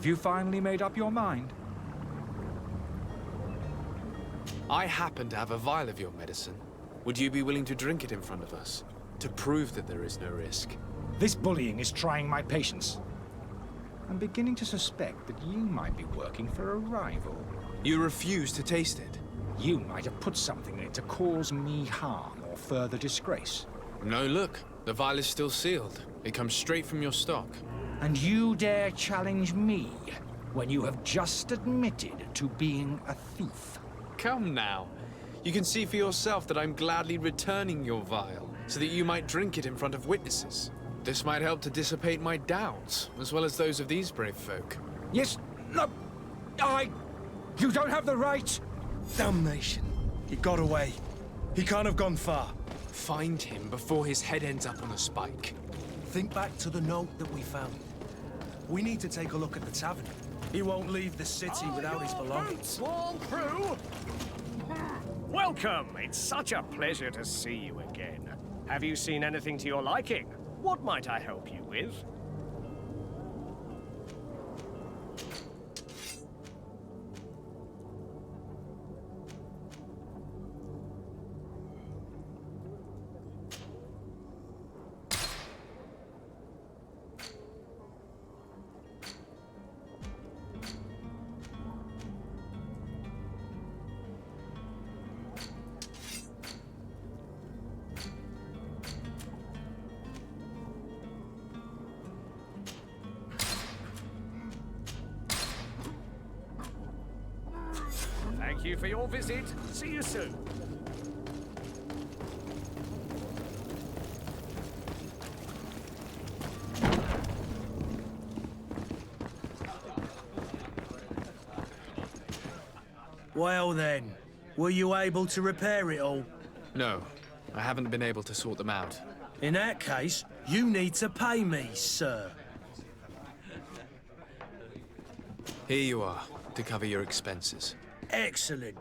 Have you finally made up your mind? I happen to have a vial of your medicine. Would you be willing to drink it in front of us, to prove that there is no risk? This bullying is trying my patience. I'm beginning to suspect that you might be working for a rival. You refuse to taste it? You might have put something in it to cause me harm or further disgrace. No, look. The vial is still sealed. It comes straight from your stock. And you dare challenge me when you have just admitted to being a thief? Come now. You can see for yourself that I'm gladly returning your vial, so that you might drink it in front of witnesses. This might help to dissipate my doubts, as well as those of these brave folk. Yes, no, You don't have the right! Damnation. He got away. He can't have gone far. Find him before his head ends up on a spike. Think back to the note that we found. We need to take a look at the tavern. He won't leave the city without his belongings. All through? Welcome! It's such a pleasure to see you again. Have you seen anything to your liking? What might I help you with? Thank you for your visit. See you soon. Well then, were you able to repair it all? No, I haven't been able to sort them out. In that case, you need to pay me, sir. Here you are, to cover your expenses. Excellent.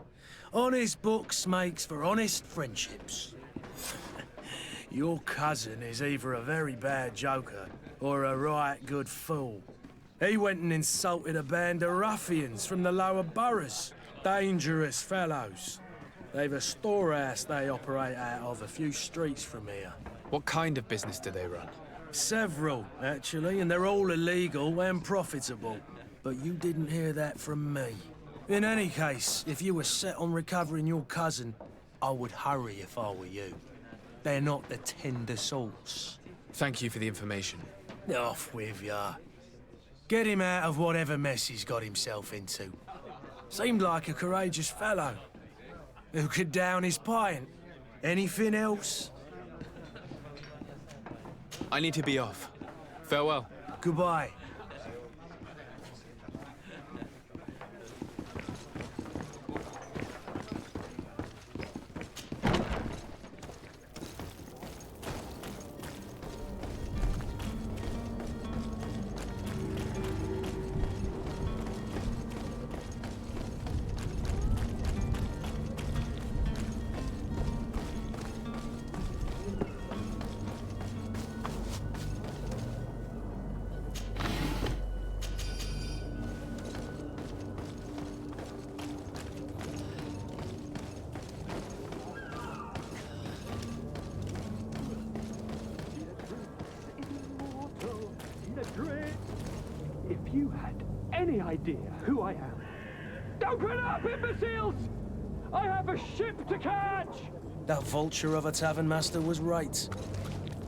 Honest books makes for honest friendships. Your cousin is either a very bad joker or a right good fool. He went and insulted a band of ruffians from the lower boroughs. Dangerous fellows. They've a storehouse they operate out of a few streets from here. What kind of business do they run? Several, actually, and they're all illegal and profitable. But you didn't hear that from me. In any case, if you were set on recovering your cousin, I would hurry if I were you. They're not the tender sorts. Thank you for the information. Off with ya. Get him out of whatever mess he's got himself into. Seemed like a courageous fellow. Who could down his pint. Anything else? I need to be off. Farewell. Goodbye. If you had any idea who I am... Open up, imbeciles! I have a ship to catch! That vulture of a tavern master was right.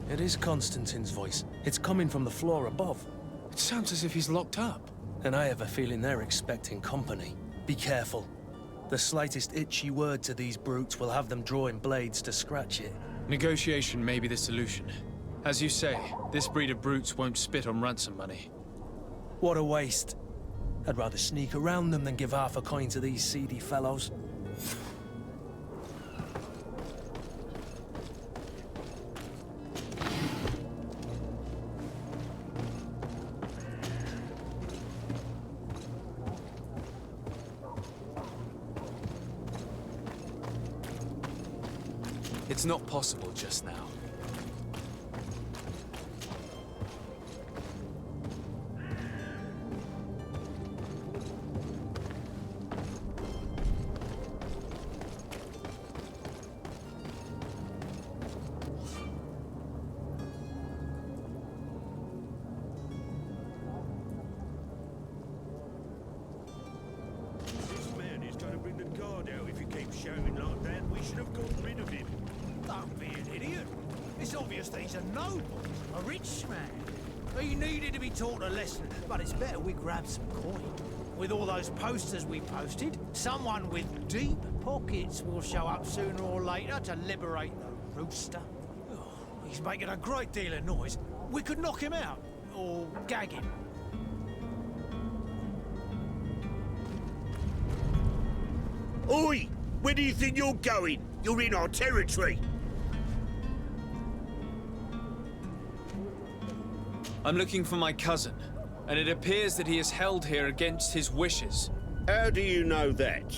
It is Constantine's voice. It's coming from the floor above. It sounds as if he's locked up. And I have a feeling they're expecting company. Be careful. The slightest itchy word to these brutes will have them drawing blades to scratch it. Negotiation may be the solution. As you say, this breed of brutes won't spit on ransom money. What a waste. I'd rather sneak around them than give half a coin to these seedy fellows. It's not possible just now. should have got rid of him. Don't be an idiot. It's obvious that he's a noble, a rich man. He needed to be taught a lesson, but it's better we grab some coin. With all those posters we posted, someone with deep pockets will show up sooner or later to liberate the rooster. Oh, he's making a great deal of noise. We could knock him out, or gag him. Oi! Where do you think you're going? You're in our territory. I'm looking for my cousin, and it appears that he is held here against his wishes. How do you know that?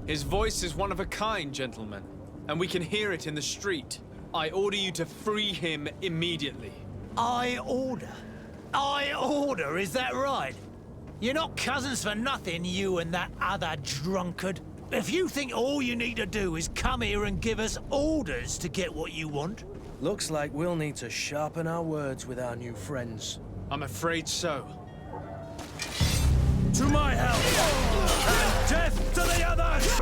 His voice is one of a kind, gentlemen, and we can hear it in the street. I order you to free him immediately. I order, is that right? You're not cousins for nothing, you and that other drunkard. If you think all you need to do is come here and give us orders to get what you want... Looks like we'll need to sharpen our words with our new friends. I'm afraid so. To my help! And death to the others!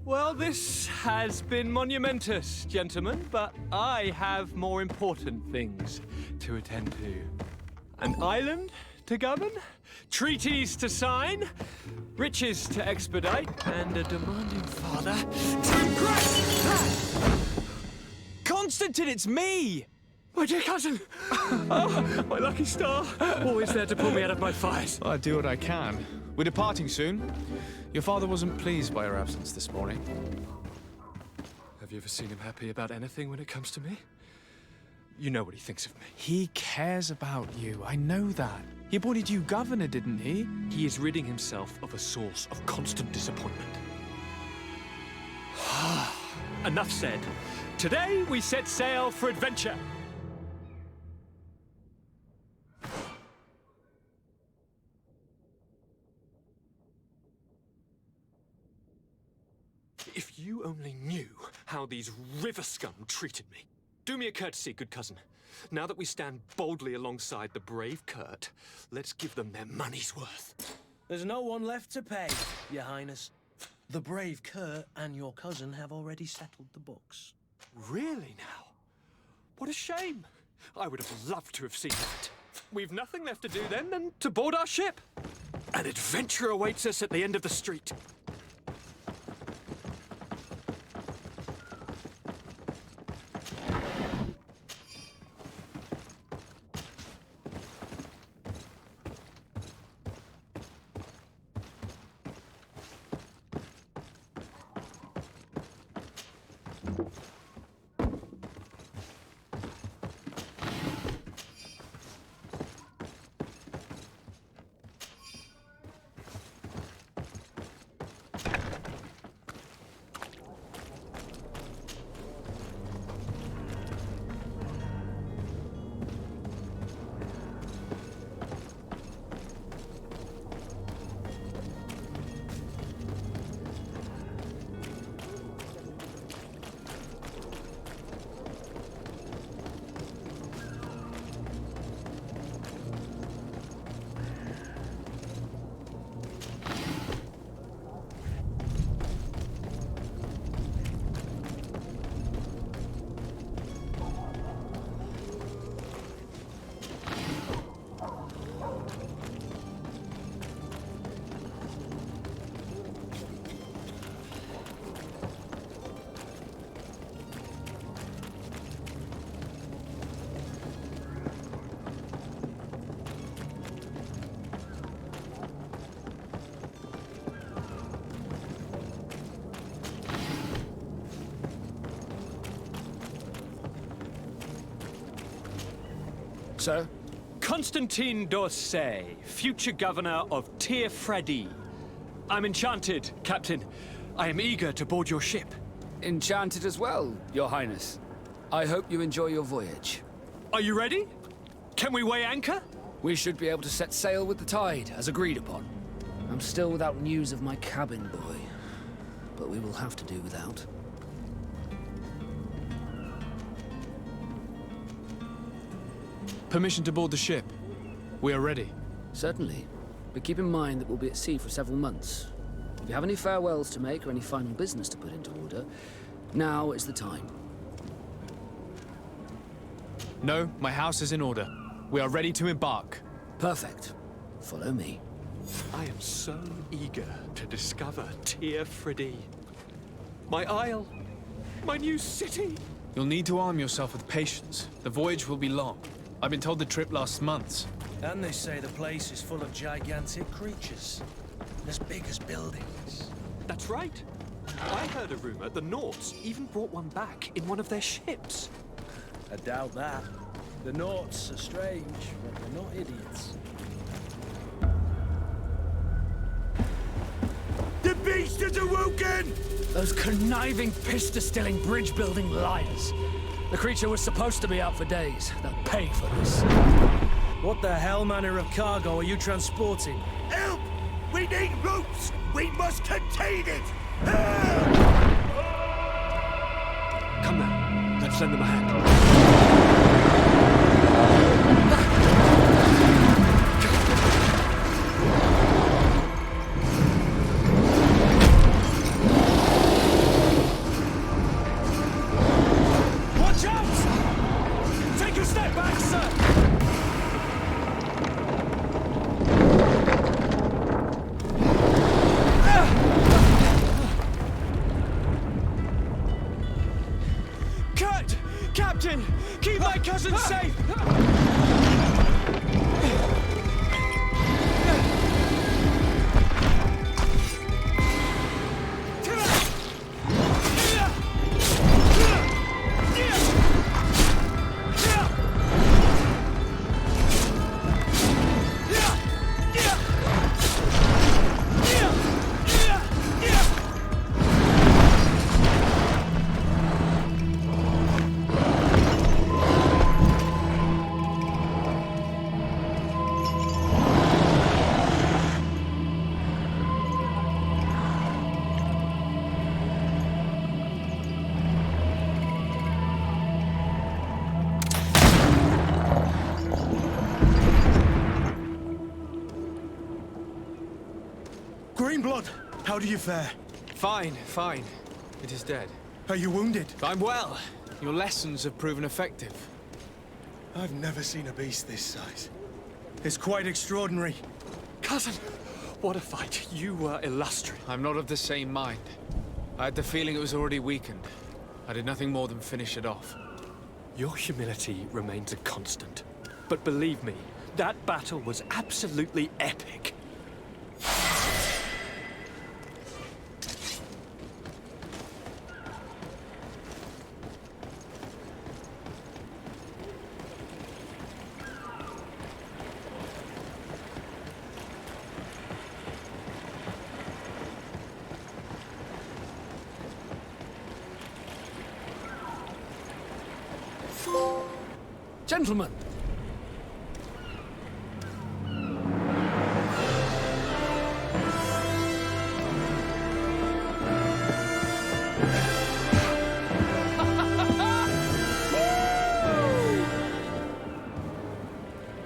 Well, this has been monumentous, gentlemen, but I have more important things to attend to. An island to govern, treaties to sign, riches to expedite, and a demanding father to impress! Constantine, it's me! My dear cousin! Oh, my lucky star! Always there to pull me out of my fires. I'll do what I can. We're departing soon. Your father wasn't pleased by your absence this morning. Have you ever seen him happy about anything when it comes to me? You know what he thinks of me. He cares about you, I know that. He appointed you governor, didn't he? He is ridding himself of a source of constant disappointment. Enough said. Today we set sail for adventure. If you only knew how these river scum treated me. Do me a courtesy, good cousin. Now that we stand boldly alongside the brave Kurt, let's give them their money's worth. There's no one left to pay, Your Highness. The brave Kurt and your cousin have already settled the books. Really now? What a shame. I would have loved to have seen that. We've nothing left to do then than to board our ship. An adventure awaits us at the end of the street. Sir? Constantine d'Orsay, future governor of Tirfredi. I'm enchanted, Captain. I am eager to board your ship. Enchanted as well, Your Highness. I hope you enjoy your voyage. Are you ready? Can we weigh anchor? We should be able to set sail with the tide, as agreed upon. I'm still without news of my cabin boy, but we will have to do without. Permission to board the ship. We are ready. Certainly, but keep in mind that we'll be at sea for several months. If you have any farewells to make or any final business to put into order, now is the time. No, my house is in order. We are ready to embark. Perfect. Follow me. I am so eager to discover Tirfredi. My isle, my new city. You'll need to arm yourself with patience. The voyage will be long. I've been told the trip lasts months. And they say the place is full of gigantic creatures, as big as buildings. That's right. I heard a rumor the Nauts even brought one back in one of their ships. I doubt that. The Nauts are strange, but they're not idiots. The beast has awoken! Those conniving, pista-stilling, bridge-building liars. The creature was supposed to be out for days. They'll pay for this. What the hell manner of cargo are you transporting? Help! We need ropes! We must contain it! Come now, let's lend them a hand. Watch out! Take a step back, sir! Kurt! Captain! Keep my cousin safe! Greenblood, how do you fare? Fine, fine. It is dead. Are you wounded? I'm well. Your lessons have proven effective. I've never seen a beast this size. It's quite extraordinary. Cousin, what a fight. You were illustrious. I'm not of the same mind. I had the feeling it was already weakened. I did nothing more than finish it off. Your humility remains a constant. But believe me, that battle was absolutely epic. Gentlemen!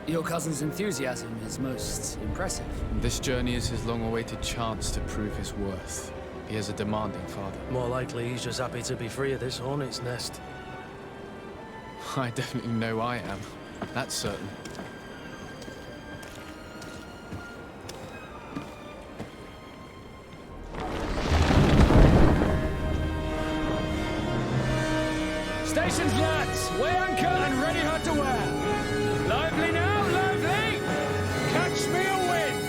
Your cousin's enthusiasm is most impressive. This journey is his long-awaited chance to prove his worth. He has a demanding father. More likely he's just happy to be free of this hornet's nest. I definitely know I am. That's certain. Stations, lads! Weigh anchor and ready her to wear! Lively now, lively! Catch me a wind!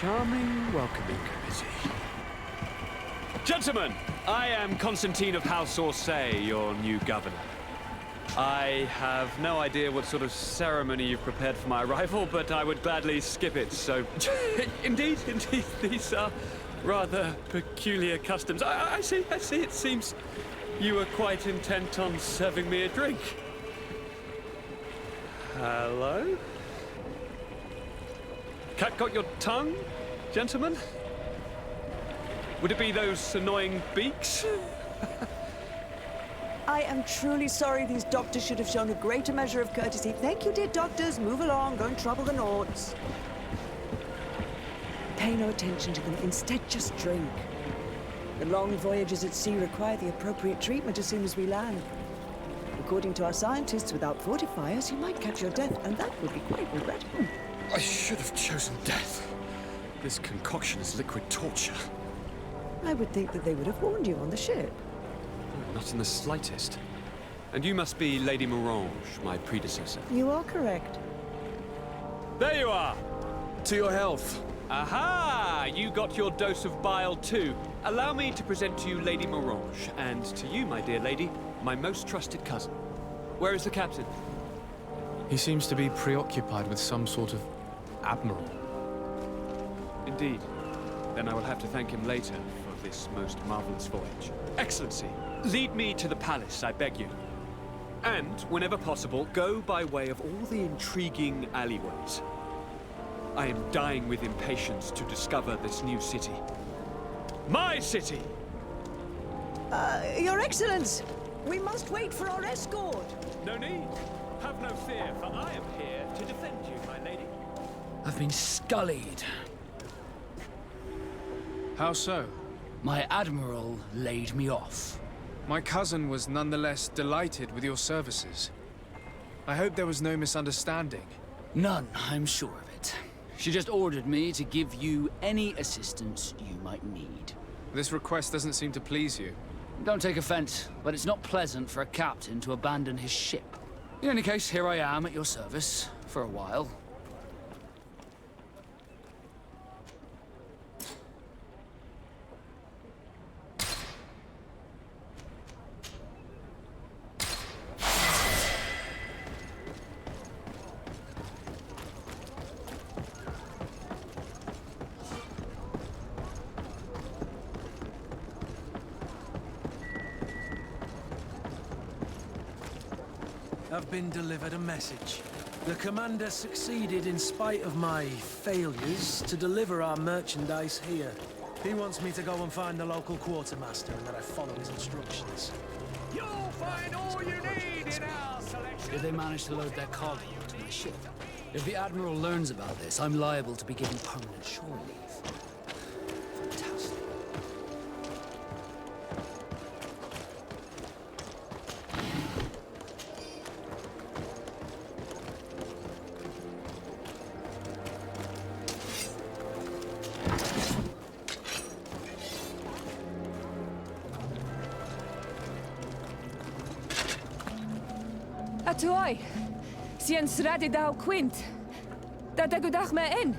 charming welcoming committee. Gentlemen, I am Constantine of House Orsay, your new governor. I have no idea what sort of ceremony you've prepared for my arrival, but I would gladly skip it, so... Indeed, these are rather peculiar customs. I see, it seems you were quite intent on serving me a drink. Hello? Cat got your tongue, gentlemen? Would it be those annoying beaks? I am truly sorry. These doctors should have shown a greater measure of courtesy. Thank you, dear doctors. Move along. Don't trouble the Nauts. Pay no attention to them. Instead, just drink. The long voyages at sea require the appropriate treatment as soon as we land. According to our scientists, without fortifiers, you might catch your death, and that would be quite regrettable. I should have chosen death. This concoction is liquid torture. I would think that they would have warned you on the ship. Not in the slightest. And you must be Lady Morange, my predecessor. You are correct. There you are! To your health. Aha! You got your dose of bile too. Allow me to present to you Lady Morange, and to you, my dear lady, my most trusted cousin. Where is the captain? He seems to be preoccupied with some sort of admiral. Indeed. Then I will have to thank him later for this most marvelous voyage. Excellency, lead me to the palace, I beg you. And, whenever possible, go by way of all the intriguing alleyways. I am dying with impatience to discover this new city. My city! Your Excellence! We must wait for our escort! No need. Have no fear, for I am here to defend you, my lady. I've been scullied. How so? My admiral laid me off. My cousin was nonetheless delighted with your services. I hope there was no misunderstanding. None, I'm sure of it. She just ordered me to give you any assistance you might need. This request doesn't seem to please you. Don't take offense, but it's not pleasant for a captain to abandon his ship. In any case, here I am at your service, for a while. I've been delivered a message. The commander succeeded, in spite of my failures, to deliver our merchandise here. He wants me to go and find the local quartermaster and that I follow his instructions. You'll find all you need in our selection. Did they manage to load their cargo onto my ship? If the Admiral learns about this, I'm liable to be given permanent shore leave. Fantastic. Tuoi, sien sradi dau quint. Da dagudach me in.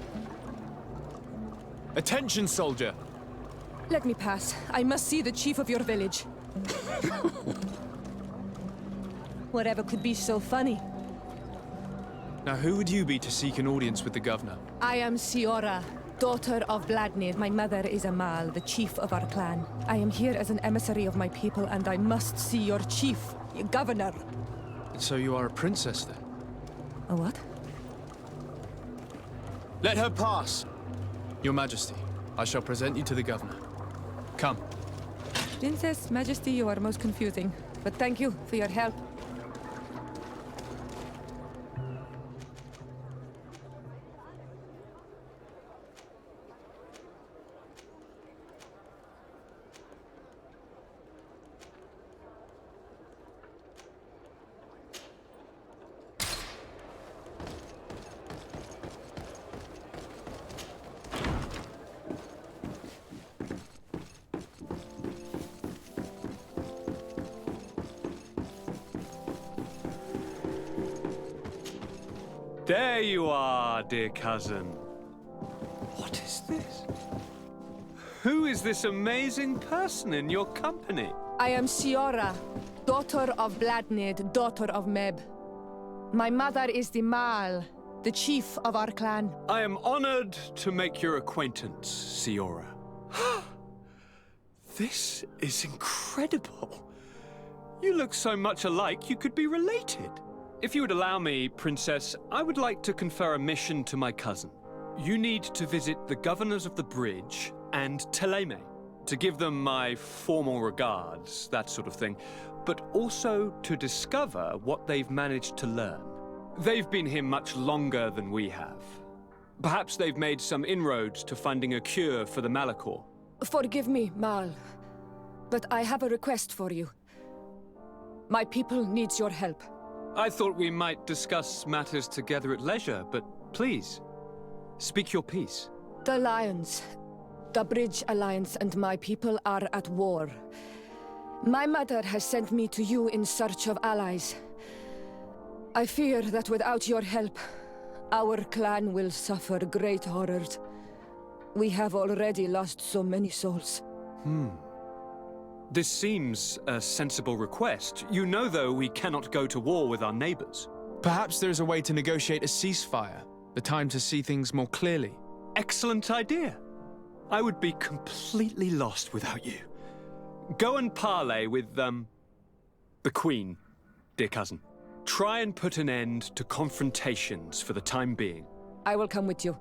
Attention, soldier! Let me pass. I must see the chief of your village. Whatever could be so funny? Now, who would you be to seek an audience with the governor? I am Siora, daughter of Vladimir. My mother is Amal, the chief of our clan. I am here as an emissary of my people, and I must see your chief, your governor. So you are a princess, then? A what? Let her pass! Your Majesty, I shall present you to the governor. Come. Princess, Majesty, you are most confusing. But thank you for your help. There you are, dear cousin. What What is this? Who is this amazing person in your company? I am Siora, daughter of Bladnid, daughter of Meb. My mother is the Mal, the chief of our clan. I am honored to make your acquaintance, Siora. This is incredible. You look so much alike you could be related. If you would allow me, Princess, I would like to confer a mission to my cousin. You need to visit the governors of the bridge and Teleme to give them my formal regards, that sort of thing, but also to discover what they've managed to learn. They've been here much longer than we have. Perhaps they've made some inroads to finding a cure for the Malachor. Forgive me, Mal, but I have a request for you. My people needs your help. I thought we might discuss matters together at leisure, but please, speak your piece. The Lions, the Bridge Alliance and my people are at war. My mother has sent me to you in search of allies. I fear that without your help, our clan will suffer great horrors. We have already lost so many souls. This seems a sensible request. You know, though, we cannot go to war with our neighbors. Perhaps there is a way to negotiate a ceasefire, the time to see things more clearly. Excellent idea. I would be completely lost without you. Go and parley with, the Queen, dear cousin. Try and put an end to confrontations for the time being. I will come with you.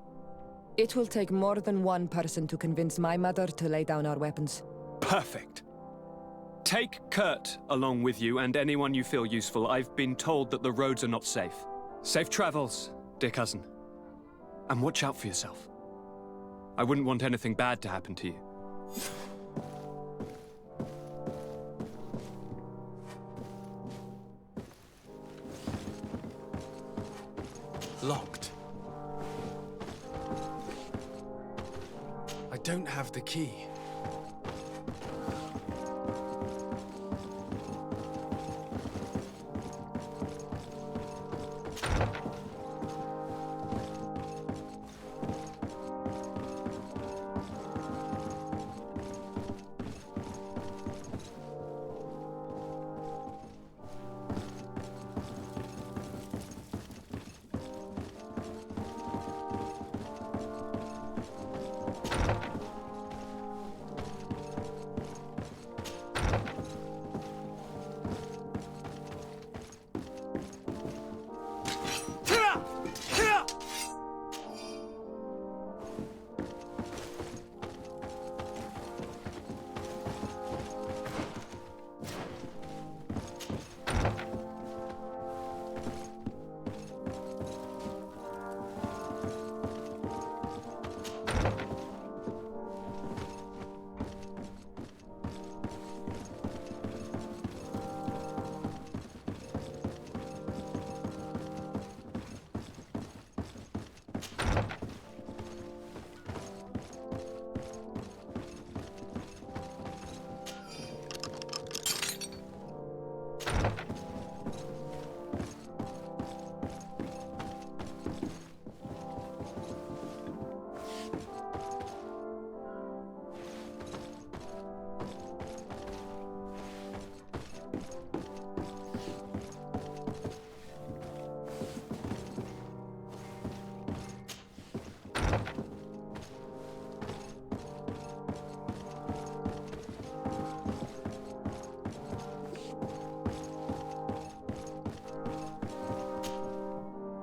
It will take more than one person to convince my mother to lay down our weapons. Perfect. Take Kurt along with you and anyone you feel useful. I've been told that the roads are not safe. Safe travels, dear cousin. And watch out for yourself. I wouldn't want anything bad to happen to you. Locked. I don't have the key.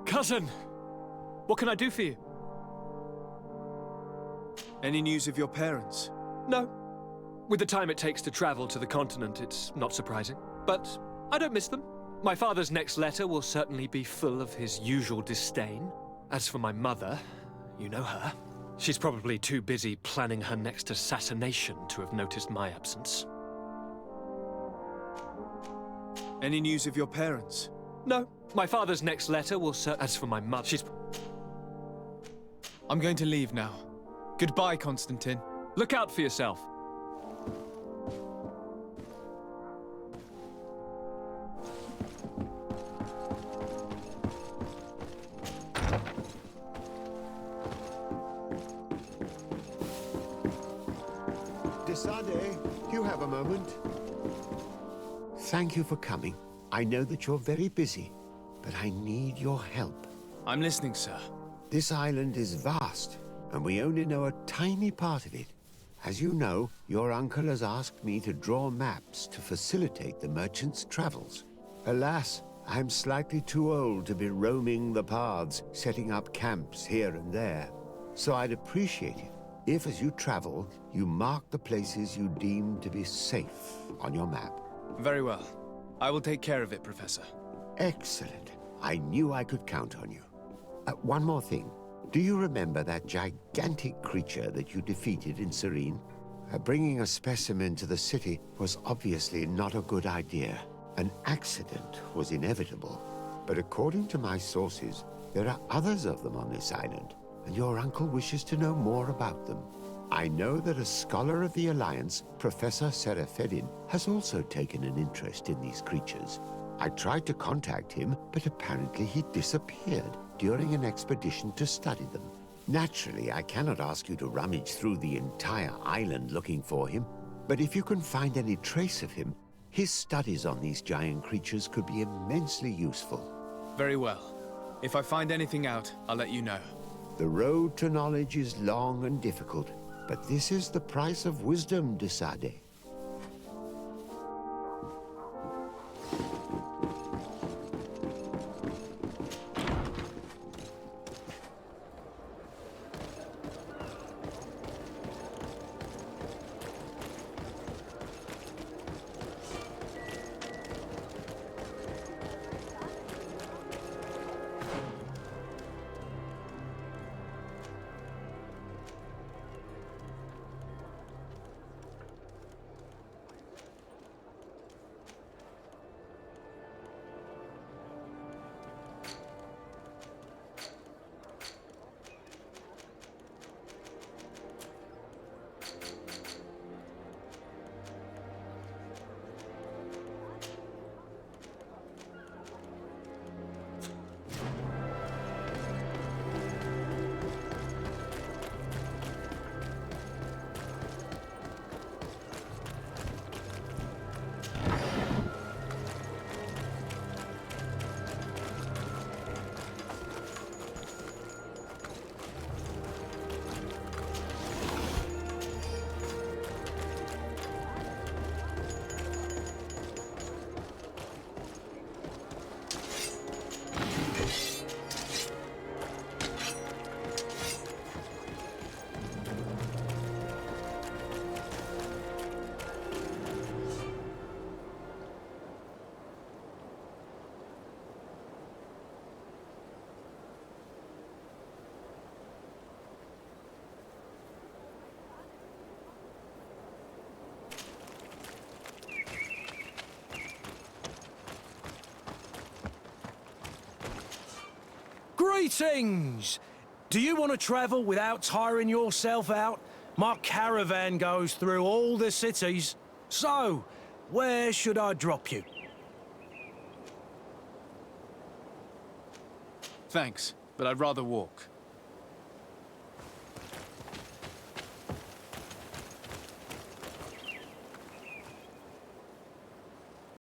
Cousin! What can I do for you? Any news of your parents? No. With the time it takes to travel to the continent, it's not surprising. But I don't miss them. My father's next letter will certainly be full of his usual disdain. As for my mother, you know her. She's probably too busy planning her next assassination to have noticed my absence. Any news of your parents? No. My father's next letter will As for my mother, she's... I'm going to leave now. Goodbye, Constantine. Look out for yourself. have a moment? Thank you for coming. I know that you're very busy, but I need your help. I'm listening, sir. This island is vast, and we only know a tiny part of it. As you know, your uncle has asked me to draw maps to facilitate the merchant's travels. Alas, I'm slightly too old to be roaming the paths, setting up camps here and there. So I'd appreciate it if, as you travel, you mark the places you deem to be safe on your map. Very well. I will take care of it, Professor. Excellent. I knew I could count on you. One more thing. Do you remember that gigantic creature that you defeated in Serene? Bringing a specimen to the city was obviously not a good idea. An accident was inevitable. But according to my sources, there are others of them on this island, and your uncle wishes to know more about them. I know that a scholar of the Alliance, Professor Serafedin, has also taken an interest in these creatures. I tried to contact him, but apparently he disappeared during an expedition to study them. Naturally, I cannot ask you to rummage through the entire island looking for him, but if you can find any trace of him, his studies on these giant creatures could be immensely useful. Very well. If I find anything out, I'll let you know. The road to knowledge is long and difficult, but this is the price of wisdom, de Sade. Greetings! Do you want to travel without tiring yourself out? My caravan goes through all the cities. So, where should I drop you? Thanks, but I'd rather walk.